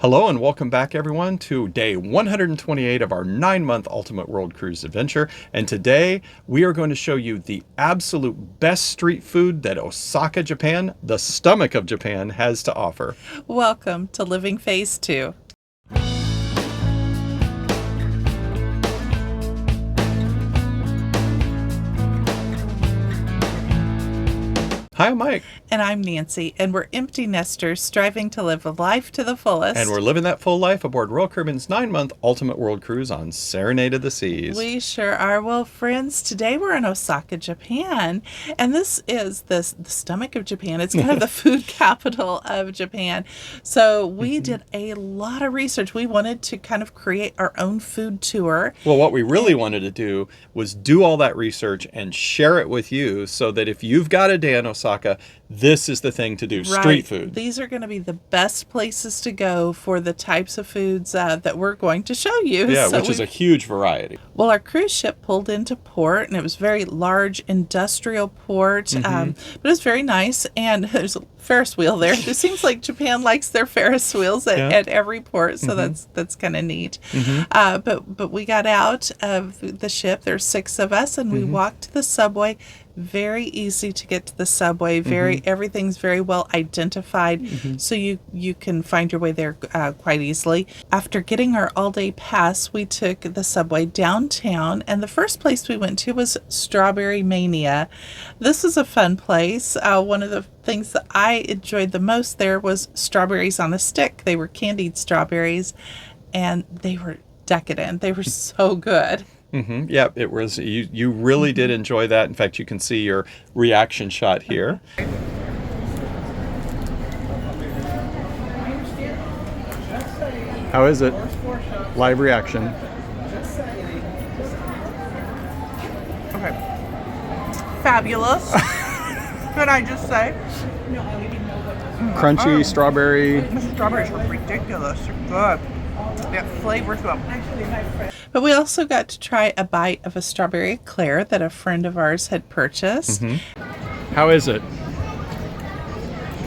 Hello and welcome back everyone to day 128 of our 9-month Ultimate World Cruise adventure. And today we are going to show you the absolute best street food that Osaka, Japan, the stomach of Japan, has to offer. Welcome to Living Phase 2. Hi, I'm Mike. And I'm Nancy, and we're empty nesters striving to live a life to the fullest. And we're living that full life aboard Royal Caribbean's 9-month Ultimate World Cruise on Serenade of the Seas. We sure are. Well, friends, today we're in Osaka, Japan, and this is the stomach of Japan. It's kind of the food capital of Japan. So we did a lot of research. We wanted to kind of create our own food tour. Well, what we really wanted to do was do all that research and share it with you so that if you've got a day in Osaka, this is the thing to do, street food. These are going to be the best places to go for the types of foods that we're going to show you. Yeah, so which is a huge variety. Well, our cruise ship pulled into port, and it was a very large industrial port, but it was very nice, and there's a Ferris wheel there. It seems like Japan likes their Ferris wheels at every port, so that's kind of neat. But we got out of the ship. There's 6 of us, and we walked to the subway. Very easy to get to the subway. Everything's very well identified, so you can find your way there quite easily. After getting our all-day pass, we took the subway downtown, and the first place we went to was Strawberry Mania. This is a fun place. One of the things that I enjoyed the most there was strawberries on a stick. They were candied strawberries, and they were decadent. They were so good. Yeah, it was. You really did enjoy that. In fact, you can see your reaction shot here. How is it? Live reaction. Okay. Fabulous. Could I just say? Crunchy strawberry. The strawberries are ridiculous. They're good. Yeah, flavor to them. But we also got to try a bite of a strawberry eclair that a friend of ours had purchased. How is it?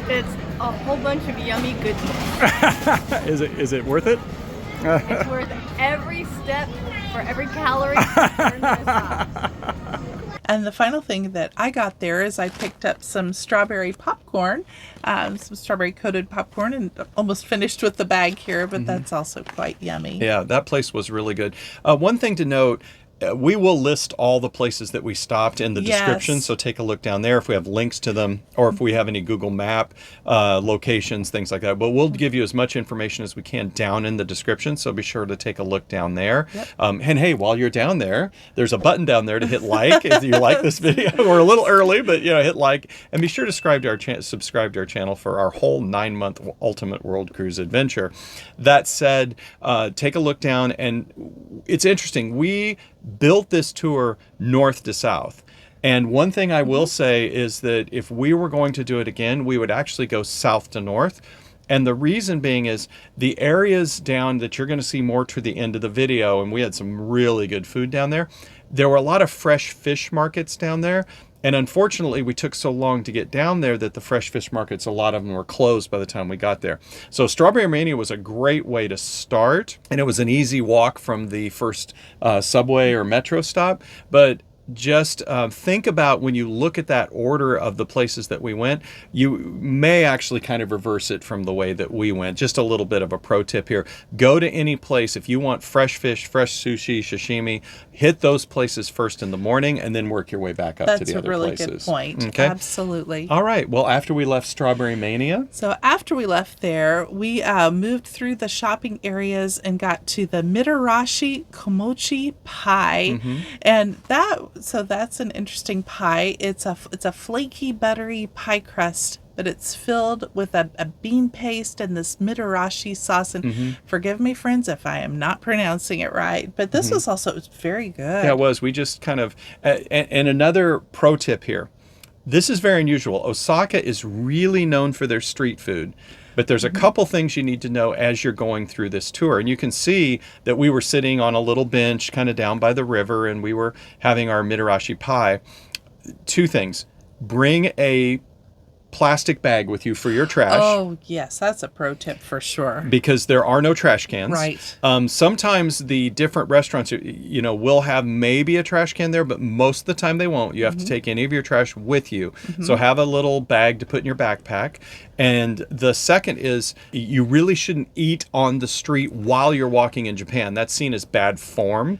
It's a whole bunch of yummy goodness. Is it worth it? It's worth every step for every calorie burned in a sauce. And the final thing that I got there is I picked up some strawberry popcorn, some strawberry coated popcorn, and almost finished with the bag here, but that's also quite yummy. Yeah, that place was really good. One thing to note, we will list all the places that we stopped in the description, so take a look down there if we have links to them or if we have any Google Map locations, things like that. But we'll give you as much information as we can down in the description, so be sure to take a look down there. And hey, while you're down there, there's a button down there to hit like if you like this video. We're a little early, but hit like, and be sure to subscribe to our channel for our whole 9-month Ultimate World Cruise adventure. That said, take a look down, and it's interesting. We built this tour north to south. And one thing I will say is that if we were going to do it again, we would actually go south to north. And the reason being is the areas down that you're going to see more to the end of the video, and we had some really good food down there. There were a lot of fresh fish markets down there. And unfortunately, we took so long to get down there that the fresh fish markets, a lot of them were closed by the time we got there. So Strawberry Mania was a great way to start, and it was an easy walk from the first subway or metro stop. But just think about when you look at that order of the places that we went, you may actually kind of reverse it from the way that we went. Just a little bit of a pro tip here. Go to any place. If you want fresh fish, fresh sushi, sashimi, hit those places first in the morning and then work your way back up to the other places. That's a really good point. Okay? Absolutely. All right. Well, after we left Strawberry Mania. So after we left there, we moved through the shopping areas and got to the Mitashi Pie. And that's an interesting pie. It's a flaky, buttery pie crust, but it's filled with a bean paste and this Mitashi sauce. And forgive me, friends, if I am not pronouncing it right, but this was also very good. Yeah, it was. We just kind of, and another pro tip here. This is very unusual. Osaka is really known for their street food. But there's a couple things you need to know as you're going through this tour. And you can see that we were sitting on a little bench kind of down by the river, and we were having our Mitashi Pie. 2 things. Bring a plastic bag with you for your trash. Oh, yes. That's a pro tip for sure. Because there are no trash cans. Right. Sometimes the different restaurants, will have maybe a trash can there, but most of the time they won't. You have to take any of your trash with you. So have a little bag to put in your backpack. And the second is you really shouldn't eat on the street while you're walking in Japan. That's seen as bad form.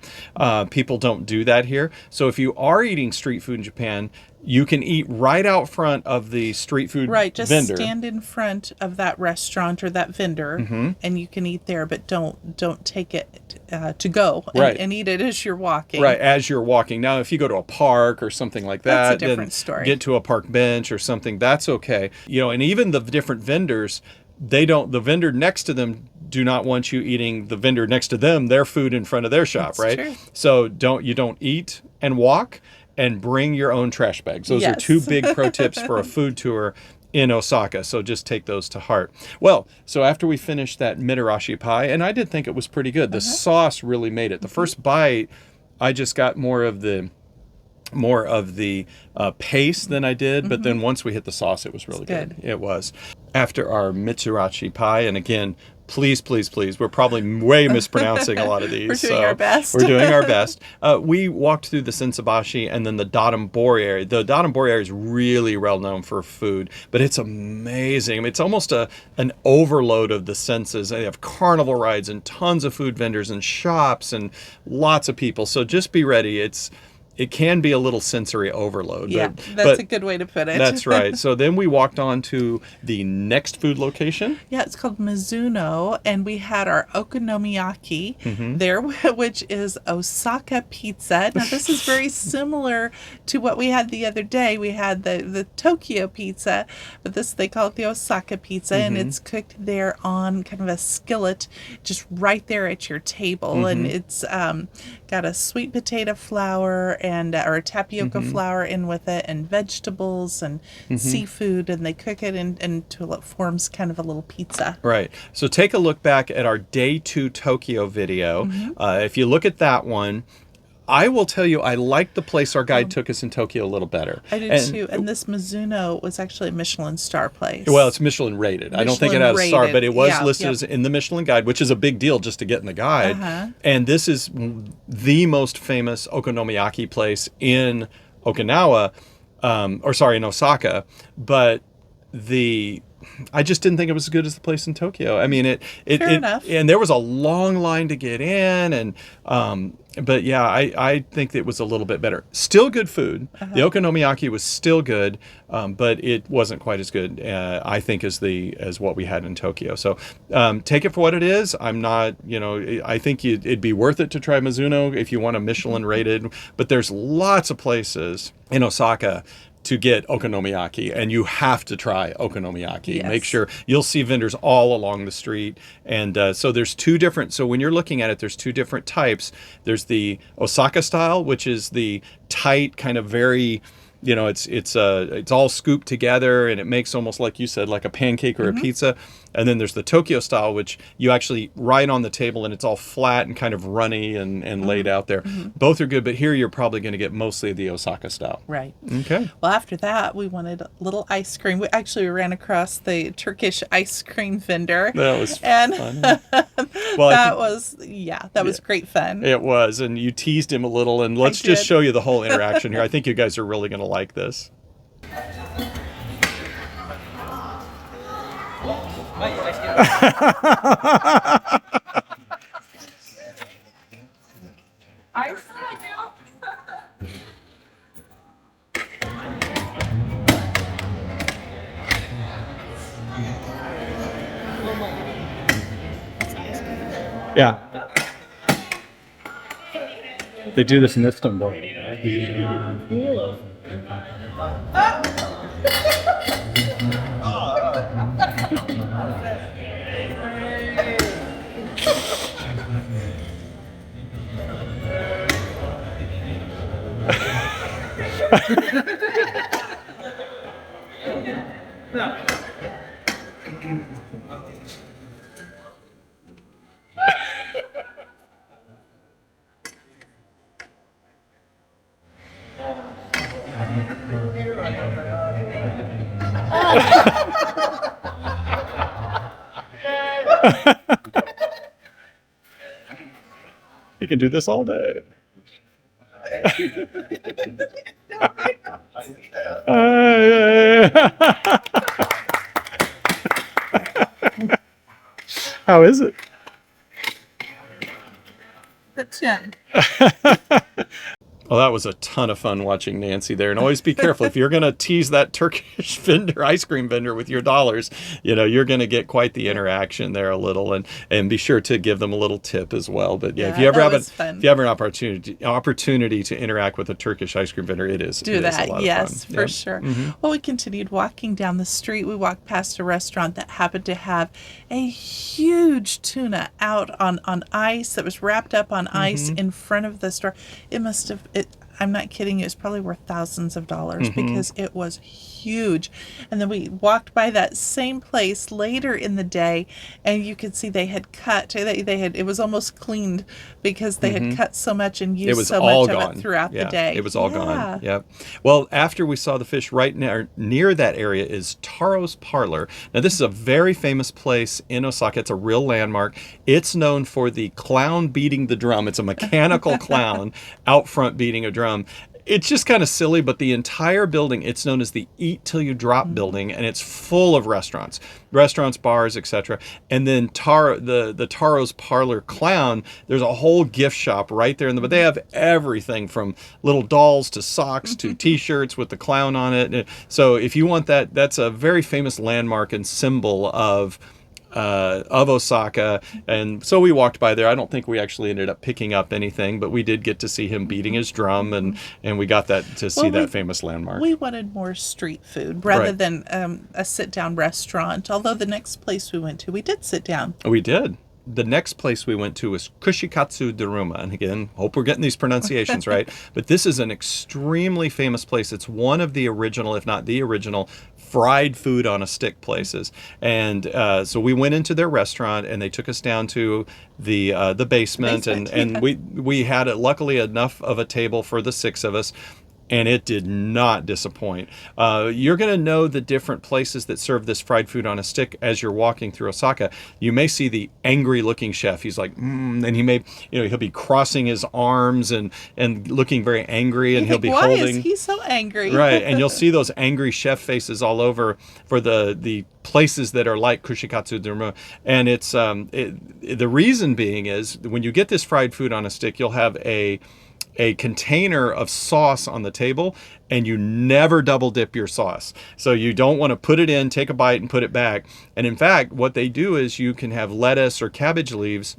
People don't do that here. So if you are eating street food in Japan, you can eat right out front of the street food just vendor. Stand in front of that restaurant or that vendor, and you can eat there, but don't take it to go and eat it as you're walking. Right, as you're walking. Now, if you go to a park or something like that, that's a different story. Get to a park bench or something, that's okay. And even the different vendors, the vendor next to them do not want you eating the vendor next to them, their food in front of their shop, that's right? True. So don't eat and walk, and bring your own trash bags. Those are two big pro tips for a food tour in Osaka. So just take those to heart. Well, so after we finished that Mitashi Pie, and I did think it was pretty good. The sauce really made it. The first bite, I just got more of the paste than I did, but then once we hit the sauce, it was really good. It was. After our Mitashi Pie, and again, please, we're probably way mispronouncing a lot of these. We're doing our best. We're doing our best. We walked through the Sensabashi and then the Dotonbori area. The Dotonbori area is really well known for food, but it's amazing. I mean, it's almost an overload of the senses. They have carnival rides and tons of food vendors and shops and lots of people. So just be ready. It can be a little sensory overload. Yeah, that's a good way to put it. That's right. So then we walked on to the next food location. Yeah, it's called Mizuno, and we had our okonomiyaki there, which is Osaka Pizza. Now, this is very similar to what we had the other day. We had the Tokyo Pizza, but this, they call it the Osaka Pizza, and it's cooked there on kind of a skillet, just right there at your table. And it's got a sweet potato flour or tapioca flour in with it, and vegetables and seafood, and they cook it until it forms kind of a little pizza. Right. So take a look back at our Day 2 Tokyo video. If you look at that one, I will tell you, I liked the place our guide took us in Tokyo a little better. I did too. And this Mizuno was actually a Michelin star place. Well, it's Michelin rated. I don't think it has a star, but it was listed as in the Michelin guide, which is a big deal just to get in the guide. And this is the most famous okonomiyaki place in Okinawa, in Osaka. But I just didn't think it was as good as the place in Tokyo. I mean, Fair enough. And there was a long line to get in, and but yeah, I think it was a little bit better. Still good food. The okonomiyaki was still good, but it wasn't quite as good, I think, as what we had in Tokyo. So take it for what it is. I'm not, I think it'd be worth it to try Mizuno if you want a Michelin rated. But there's lots of places in Osaka to get okonomiyaki, and you have to try okonomiyaki. Yes. Make sure you'll see vendors all along the street. And so there's so when you're looking at it, there's two different types. There's the Osaka style, which is the tight, kind of very, it's all scooped together, and it makes almost, like you said, like a pancake or a pizza. And then there's the Tokyo style, which you actually write on the table, and it's all flat and kind of runny and laid out there. Both are good, but here you're probably going to get mostly the Osaka style. Right. Okay. Well, after that, we wanted a little ice cream. We actually ran across the Turkish ice cream vendor. That was fun. Well, that was great fun. It was, and you teased him a little, and let's just show you the whole interaction here. I think you guys are really going to like this. Yeah. They do this in Istanbul. You can do this all day. How is it? The chin. Well, that was a ton of fun watching Nancy there. And always be careful. If you're going to tease that Turkish vendor, ice cream vendor with your dollars, you're going to get quite the interaction there a little. And be sure to give them a little tip as well. But yeah, if you ever have an opportunity to interact with a Turkish ice cream vendor, it is a lot of fun. Yes, for sure. Well, we continued walking down the street. We walked past a restaurant that happened to have a huge tuna out on ice that was wrapped up on ice in front of the store. It must have... I'm not kidding you. It's probably worth thousands of dollars because it was huge. And then we walked by that same place later in the day, and you could see they had cut. It was almost cleaned because they had cut so much and used so much of it throughout the day. It was all gone. Yeah. Well, after we saw the fish, right near that area is Taro's Parlor. Now, this is a very famous place in Osaka. It's a real landmark. It's known for the clown beating the drum. It's a mechanical clown out front beating a drum. It's just kind of silly, but the entire building, it's known as the Eat Till You Drop building, and it's full of restaurants, bars, etc. And then the Taro's Parlor clown, there's a whole gift shop right there but they have everything from little dolls to socks to t-shirts with the clown on it. So if you want that, that's a very famous landmark and symbol of Osaka. And so we walked by there. I don't think we actually ended up picking up anything, but we did get to see him beating his drum, and we got to see that famous landmark. We wanted more street food rather than a sit-down restaurant, although the next place we went to, we did sit down. We did. The next place we went to was Kushikatsu Daruma. And again, hope we're getting these pronunciations right. But this is an extremely famous place. It's one of the original, if not the original, fried food on a stick places. And so we went into their restaurant, and they took us down to the basement. And we had luckily enough of a table for the six of us. And it did not disappoint. You're going to know the different places that serve this fried food on a stick as you're walking through Osaka. You may see the angry-looking chef. He's like, and he may, he'll be crossing his arms and looking very angry, and he'll be holding. Why is he so angry? Right, and you'll see those angry chef faces all over for the places that are like Kushikatsu Daruma. And it's the reason being is when you get this fried food on a stick, you'll have a container of sauce on the table, and you never double dip your sauce. So you don't want to put it in, take a bite, and put it back. And in fact, what they do is you can have lettuce or cabbage leaves.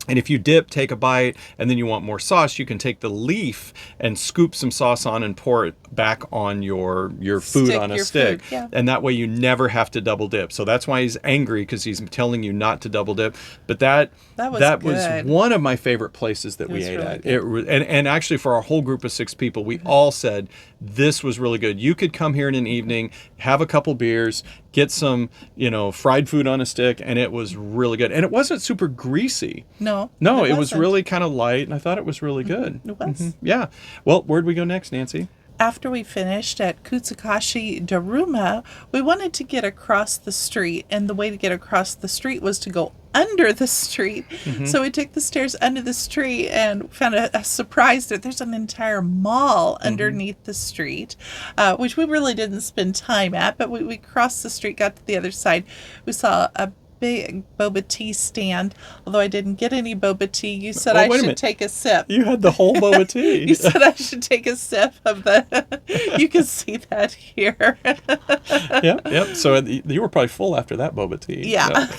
And if you dip, take a bite, and then you want more sauce, you can take the leaf and scoop some sauce on and pour it back on your food on a stick. Yeah. And that way you never have to double dip. So that's why he's angry, because he's telling you not to double dip. But that was one of my favorite places that we ate at. And actually for our whole group of 6 people, we all said this was really good. You could come here in an evening, have a couple beers, get some, fried food on a stick, and it was really good. And it wasn't super greasy. No, it was really kind of light, and I thought it was really good. It was. Yeah. Well, where'd we go next, Nancy? After we finished at Kutsakashi Daruma, we wanted to get across the street, and the way to get across the street was to go under the street. So we took the stairs under the street and found a surprise that there's an entire mall underneath the street, which we really didn't spend time at, but we crossed the street, got to the other side. We saw a big boba tea stand, although I didn't get any boba tea. You said I should take a sip. You had the whole boba tea. You said I should take a sip of you can see that here. Yep. So you were probably full after that boba tea. Yeah.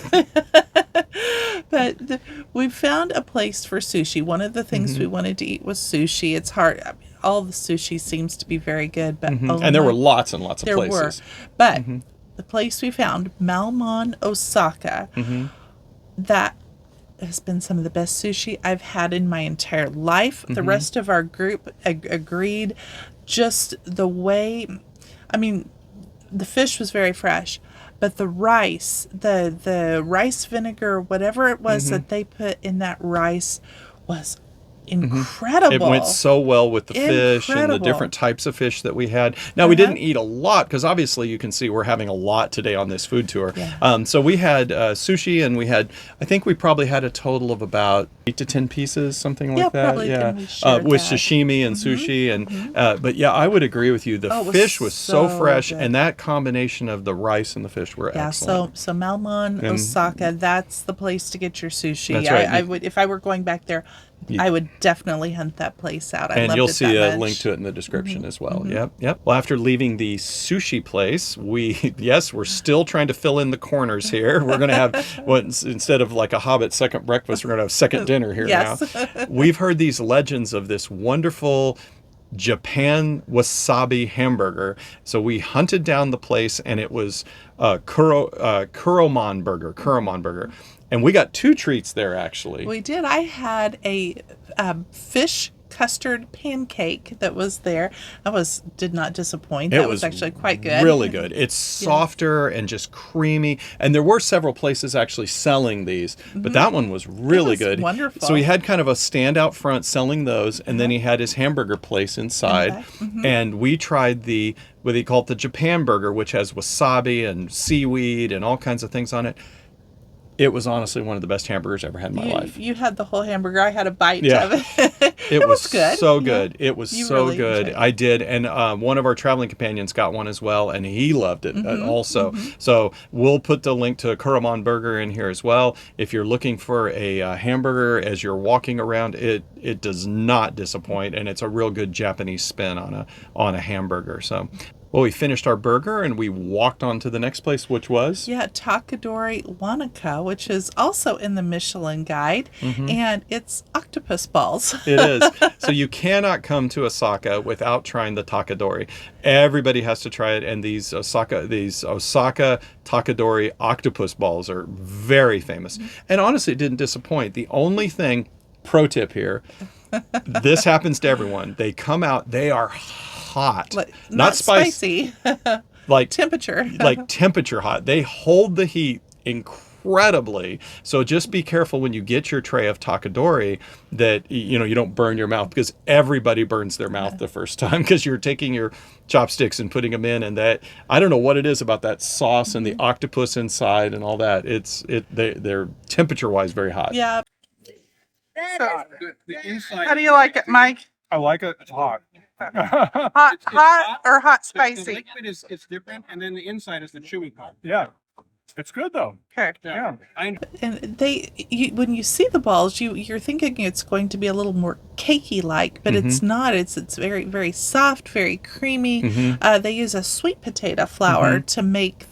But we found a place for sushi. One of the things we wanted to eat was sushi. It's hard. I mean, all the sushi seems to be very good, but and there were lots and lots of places. But the place we found, Malmon, Osaka, that has been some of the best sushi I've had in my entire life. The rest of our group agreed. Just the way, the fish was very fresh, but the rice, the rice vinegar, whatever it was that they put in that rice was incredible. It went so well with the fish and the different types of fish that we had. Now, we didn't eat a lot because obviously you can see we're having a lot today on this food tour. Yeah. So we had sushi, and I think we probably had a total of about 8 to 10 pieces, something like that. Probably, yeah, with sashimi and sushi. And but yeah, I would agree with you. The fish was so fresh, good. and that combination of the rice and the fish were excellent. So Malmon, Osaka, that's the place to get your sushi. That's right. I would, if I were going back there, I would definitely hunt that place out. And you'll see a link to it in the description as well. Yep. Well, after leaving the sushi place, we're still trying to fill in the corners here. We're going to have, instead of like a Hobbit second breakfast, we're going to have second dinner here now. We've heard these legends of this wonderful Japan wasabi hamburger. So we hunted down the place, and it was Kuromon Burger. And we got 2 treats there, actually. We did. I had a fish custard pancake that was there. Did not disappoint. That was actually quite good. Really good. It's softer and just creamy. And there were several places actually selling these, but that one was really good. Wonderful. So he had kind of a stand out front selling those, and then he had his hamburger place inside. And we tried what he called the Japan burger, which has wasabi and seaweed and all kinds of things on it. It was honestly one of the best hamburgers I ever had in my life. You had the whole hamburger. I had a bite of it. It was good. So good. It was You so really good. I did. And one of our traveling companions got one as well, and he loved it also. So we'll put the link to Kuromon Burger in here as well. If you're looking for a hamburger as you're walking around, it does not disappoint, and it's a real good Japanese spin on a hamburger. So... Well, we finished our burger and we walked on to the next place, which was? Yeah, Tadori Wanaka, which is also in the Michelin Guide, and it's octopus balls. It is. So you cannot come to Osaka without trying the Tadori. Everybody has to try it, and these Osaka Tadori octopus balls are very famous. And honestly, it didn't disappoint. The only thing, pro tip here, this happens to everyone. They come out, they are hot, not spicy. Like temperature. Like temperature hot. They hold the heat incredibly. So just be careful when you get your tray of Tadori that you don't burn your mouth, because everybody burns their mouth the first time because you're taking your chopsticks and putting them in, and that I don't know what it is about that sauce and the octopus inside and all that. They're temperature wise very hot. Yeah. So, the inside, how do you like it, Mike? I like it hot. Hot or hot spicy? The liquid is different, and then the inside is the chewy part. Yeah, it's good though. Okay. Yeah. And when you see the balls, you're thinking it's going to be a little more cakey like, but it's not. It's very, very soft, very creamy. They use a sweet potato flour to make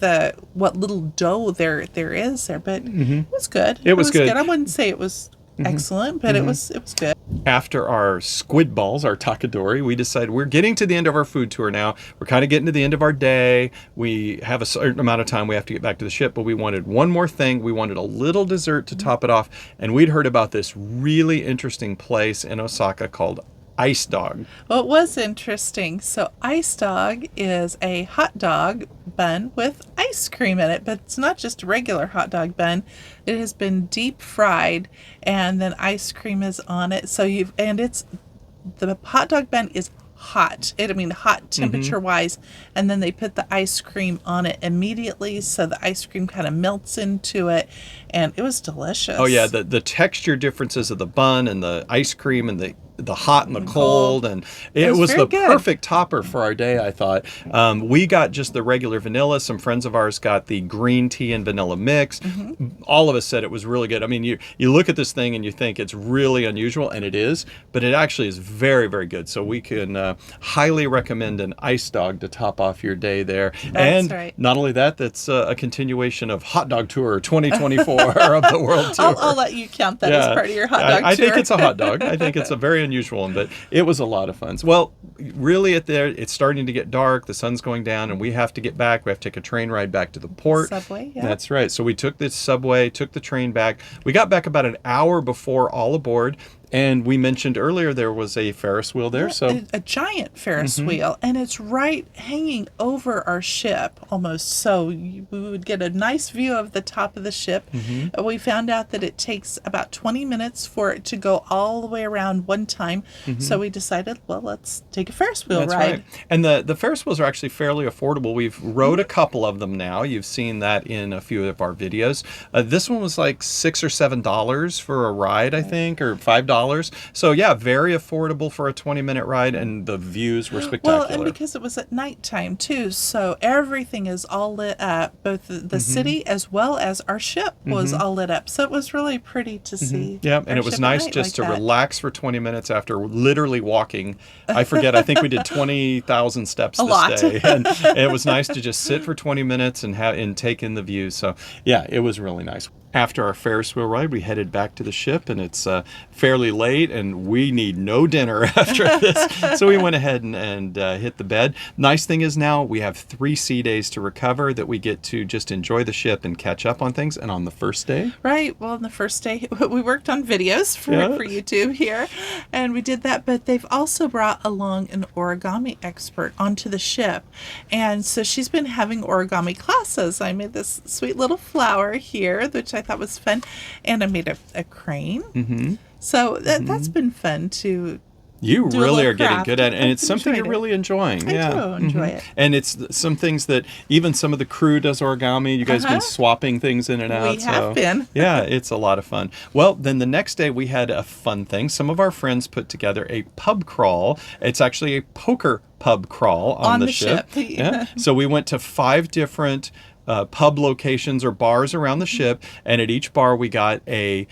what little dough there is there, but it was good. It was good. I wouldn't say it was excellent, but it was good. After our squid balls, our Tadori, we decided we're getting to the end of our food tour now. We're kind of getting to the end of our day. We have a certain amount of time we have to get back to the ship, but we wanted one more thing. We wanted a little dessert to top it off, and we'd heard about this really interesting place in Osaka called Ice Dog. Well, it was interesting. So Ice Dog is a hot dog bun with ice cream in it, but it's not just a regular hot dog bun. It has been deep fried, and then ice cream is on it. So the hot dog bun is hot. Hot temperature wise, and then they put the ice cream on it immediately, so the ice cream kind of melts into it, and it was delicious. Oh yeah, the texture differences of the bun and the ice cream and the hot and the cold, and it was the perfect topper for our day, I thought. We got just the regular vanilla. Some friends of ours got the green tea and vanilla mix. All of us said it was really good. I mean, you look at this thing and you think it's really unusual, and it is, but it actually is very, very good. So we can highly recommend an Ice Dog to top off your day there. That's right. Not only that, that's a continuation of Hot Dog Tour 2024 of the World Tour. I'll let you count that as part of your hot dog tour. I think it's a hot dog. I think it's a very unusual one, but it was a lot of fun. Well, really it's starting to get dark. The sun's going down, and we have to get back. We have to take a train ride back to the port. Subway, yeah. That's right. So we took the subway, took the train back. We got back about an hour before all aboard, And we mentioned earlier there was a Ferris wheel there. A giant Ferris wheel, and it's right hanging over our ship almost. So we would get a nice view of the top of the ship. We found out that it takes about 20 minutes for it to go all the way around one time. So we decided, well, let's take a Ferris wheel That's ride. Right. And the Ferris wheels are actually fairly affordable. We've rode a couple of them now. You've seen that in a few of our videos. This one was like $6 or $7 for a ride, I think, or $5. So yeah, very affordable for a 20-minute ride, and the views were spectacular. Well, and because it was at nighttime too, so everything is all lit up. Both the city as well as our ship was all lit up. So it was really pretty to see. Yeah, and it was nice just to relax for 20 minutes after literally walking. I forget, I think we did 20,000 steps this day. And it was nice to just sit for 20 minutes and take in the view. So yeah, it was really nice. After our Ferris wheel ride, we headed back to the ship, and it's fairly late, and we need no dinner after this. So we went ahead and hit the bed. Nice thing is now we have 3 sea days to recover that we get to just enjoy the ship and catch up on things. And on the first day? Right. Well, on the first day, we worked on videos for YouTube here, and we did that. But they've also brought along an origami expert onto the ship. And so she's been having origami classes. I made this sweet little flower here, which I thought was fun, and I made a crane. So that's been fun to You really are getting good at it, and it's something you're really enjoying. I do enjoy it. And it's some things that even some of the crew does origami. You guys have been swapping things in and out. We have been. Yeah, it's a lot of fun. Well, then the next day we had a fun thing. Some of our friends put together a pub crawl. It's actually a poker pub crawl on the ship. Yeah. So we went to 5 different pub locations or bars around the ship, and at each bar we got a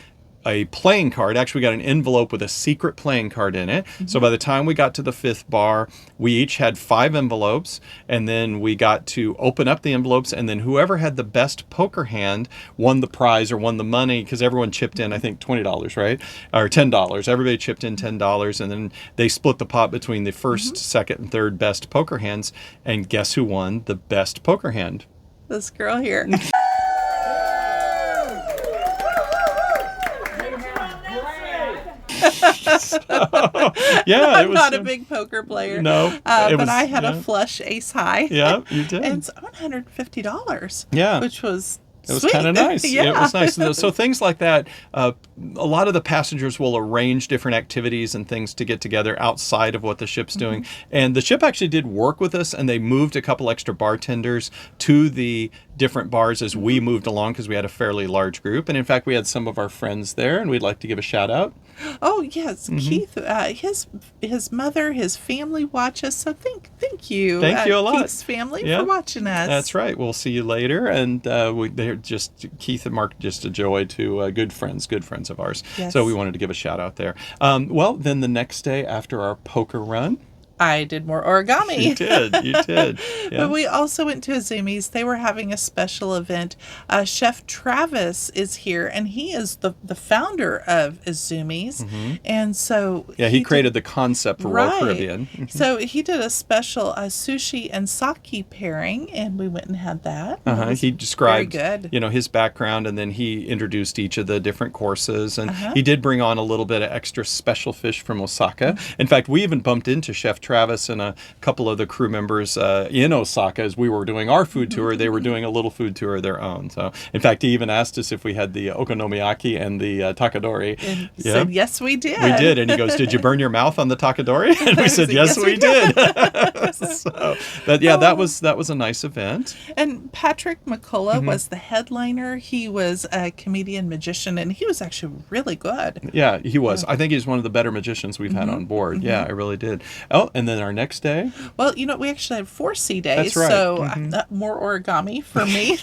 playing card. Actually, we got an envelope with a secret playing card in it. So by the time we got to the 5th bar, we each had 5 envelopes, and then we got to open up the envelopes, and then whoever had the best poker hand won the prize or won the money, because everyone chipped in, I think, $20, right? Or $10. Everybody chipped in $10, and then they split the pot between the first, second, and third best poker hands, and guess who won the best poker hand? This girl here. Yeah, I'm not a big poker player. No, but I had a flush ace high. Yeah, you did. And it's $150. Yeah, which was it was kind of nice. Yeah. It was nice. So things like that, a lot of the passengers will arrange different activities and things to get together outside of what the ship's doing. And the ship actually did work with us, and they moved a couple extra bartenders to the different bars as we moved along, because we had a fairly large group. And in fact, we had some of our friends there, and we'd like to give a shout out. Oh yes, Keith. His mother, his family watch us. So thank you. Thank you a lot, Keith's family, for watching us. That's right. We'll see you later. And they're just Keith and Mark, just a joy to good friends of ours. Yes. So we wanted to give a shout out there. Well, then the next day after our poker run, I did more origami. You did. Yeah. But we also went to Azumi's. They were having a special event. Chef Travis is here, and he is the founder of Azumi's. And so he created the concept for Royal Caribbean. So he did a special Sushi and Saki pairing, and we went and had that. He described very good. His background, and then he introduced each of the different courses, and he did bring on a little bit of extra special fish from Osaka. In fact, we even bumped into Chef Travis and a couple of the crew members in Osaka as we were doing our food tour. They were doing a little food tour of their own. So, in fact, he even asked us if we had the okonomiyaki and the takadori. And said, yes, we did. We did. And he goes, did you burn your mouth on the takadori? And we said, yes, we did. So, but yeah, that was a nice event. And Patrick McCullough was the headliner. He was a comedian magician, and he was actually really good. Yeah, he was. I think he's one of the better magicians we've had on board. Yeah, I really did. Oh, and then our next day? Well, we actually had 4 sea days. That's right. So more origami for me.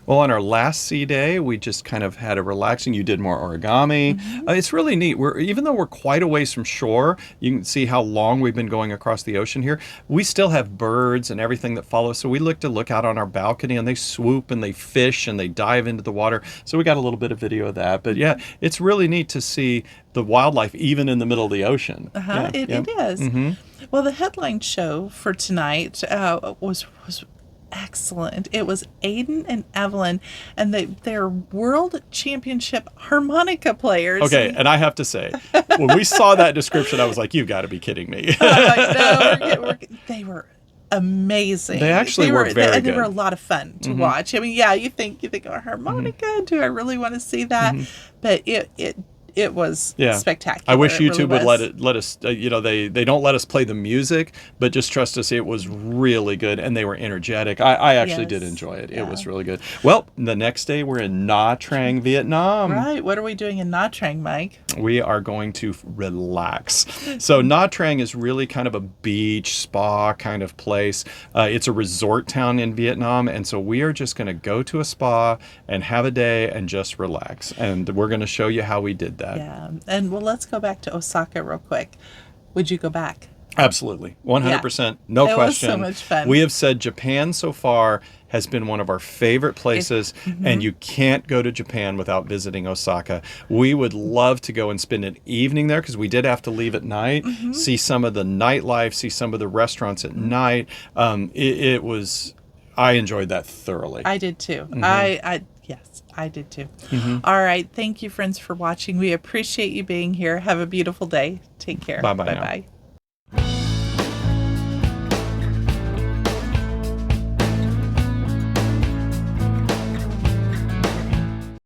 Well, on our last sea day, we just kind of had a relaxing. You did more origami. It's really neat. Even though we're quite a ways from shore, you can see how long we've been going across the ocean here. We still have birds and everything that follows. So we look out on our balcony, and they swoop and they fish and they dive into the water. So we got a little bit of video of that. But yeah, it's really neat to see the wildlife even in the middle of the ocean. It is. Well, the headline show for tonight was excellent. It was Aiden and Evelyn, and they're world championship harmonica players. Okay, and I have to say, when we saw that description, I was like, "You've got to be kidding me." I'm like, no, they were amazing. They actually were very good. They were a lot of fun to watch. I mean, yeah, you think, oh, harmonica, do I really want to see that? But it was spectacular. I wish it YouTube really would let us, they don't let us play the music, but just trust us, it was really good, and they were energetic. I actually did enjoy it. Yeah. It was really good. Well, the next day we're in Nha Trang, Vietnam. Right. What are we doing in Nha Trang, Mike? We are going to relax. So Nha Trang is really kind of a beach, spa kind of place. It's a resort town in Vietnam, and so we are just going to go to a spa and have a day and just relax. And we're going to show you how we did that. Yeah. And well, let's go back to Osaka real quick. Would you go back? Absolutely. 100%. No question. It was so much fun. We have said Japan so far has been one of our favorite places, and you can't go to Japan without visiting Osaka. We would love to go and spend an evening there because we did have to leave at night, see some of the nightlife, see some of the restaurants at night. I enjoyed that thoroughly. I did too. Yes, I did too. All right. Thank you, friends, for watching. We appreciate you being here. Have a beautiful day. Take care. Bye-bye. Bye-bye.